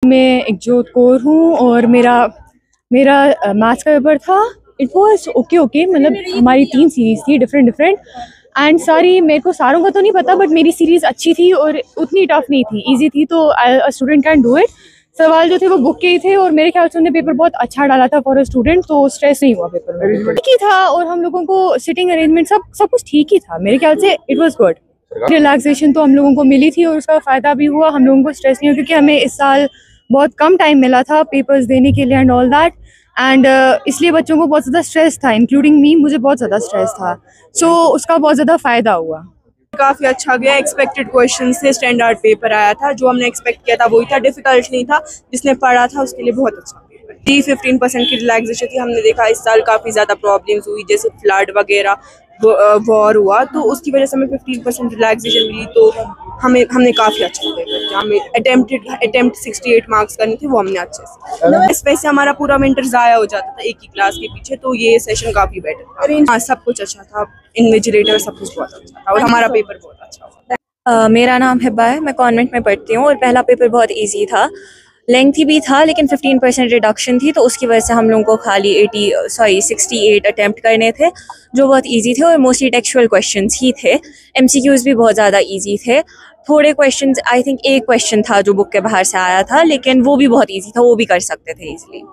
मैं एक जोत कौर हूँ और मेरा मैथ्स का पेपर था। इट वाज ओके मतलब हमारी 3 सीरीज थी डिफरेंट एंड सारी मेरे को सारों का तो नहीं पता बट मेरी सीरीज अच्छी थी और उतनी टफ नहीं थी, इजी थी, तो a student can do it. सवाल जो थे वो बुक के ही थे और मेरे ख्याल से उन्होंने पेपर बहुत अच्छा डाला था फॉर अ स्टूडेंट, तो स्ट्रेस नहीं हुआ पेपर में। ठीक ही था और हम लोगों को सिटिंग अरेंजमेंट सब कुछ ठीक ही था मेरे ख्याल से। It was good. रिलैक्सेशन तो हम लोगों को मिली थी और उसका फ़ायदा भी हुआ। हम लोगों को स्ट्रेस नहीं हुआ क्योंकि हमें इस साल बहुत कम टाइम मिला था पेपर्स देने के लिए एंड ऑल दैट, एंड इसलिए बच्चों को बहुत ज़्यादा स्ट्रेस था, इंक्लूडिंग मी, मुझे बहुत ज़्यादा स्ट्रेस था। सो उसका बहुत ज़्यादा फ़ायदा हुआ। काफ़ी अच्छा गया। एक्सपेक्टेड क्वेश्चन से स्टैंडर्ड पेपर आया था, जो हमने एक्सपेक्ट किया था वही था, डिफिकल्ट नहीं था। जिसने पढ़ा था उसके लिए बहुत अच्छा पेपर। 15% की रिलैक्सेशन थी। हमने देखा इस साल काफ़ी ज़्यादा प्रॉब्लम्स हुई, जैसे फ्लड वगैरह, वॉर हुआ, तो उसकी वजह से हमें 15% रिलैक्सेशन मिली। तो हमने काफ़ी अच्छा पेपर किया। हमें अटेम्प्ट 68 मार्क्स करने थे, वो हमने अच्छे से। वैसे हमारा पूरा विंटर ज़ाया हो जाता था एक ही क्लास के पीछे, तो ये सेशन काफ़ी बेटर था। हाँ, सब कुछ अच्छा था, इन्विजिलेटर सब कुछ बहुत अच्छा था और हमारा पेपर बहुत अच्छा हुआ। मेरा नाम हिब्बा है, मैं कॉन्वेंट में पढ़ती हूँ और पहला पेपर बहुत इजी था, लेंथी भी था, लेकिन 15% रिडक्शन थी, तो उसकी वजह से हम लोगों को खाली 68 अटैम्प्ट करने थे, जो बहुत इजी थे और मोस्टली टेक्सचुअल क्वेश्चंस ही थे। एमसीक्यूज़ भी बहुत ज़्यादा इजी थे। थोड़े क्वेश्चंस, आई थिंक एक क्वेश्चन था जो बुक के बाहर से आया था, लेकिन वो भी बहुत इजी था, वो भी कर सकते थे इजीली।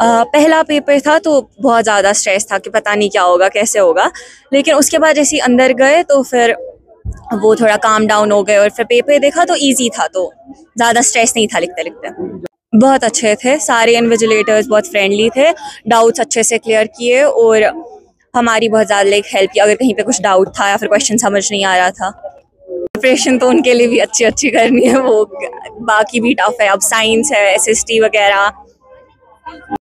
पहला पेपर था तो बहुत ज़्यादा स्ट्रेस था कि पता नहीं क्या होगा, कैसे होगा, लेकिन उसके बाद जैसे अंदर गए तो फिर वो थोड़ा काम डाउन हो गए और फिर पेपर देखा तो इजी था, तो ज़्यादा स्ट्रेस नहीं था लिखते लिखते। बहुत अच्छे थे, सारे इन्विजिलेटर्स बहुत फ्रेंडली थे, डाउट्स अच्छे से क्लियर किए और हमारी बहुत ज़्यादा हेल्प की अगर कहीं पे कुछ डाउट था या फिर क्वेश्चन समझ नहीं आ रहा था। प्रिपरेशन तो उनके लिए भी अच्छी करनी है, वो बाकी भी टफ है। अब साइंस है, SST वगैरह।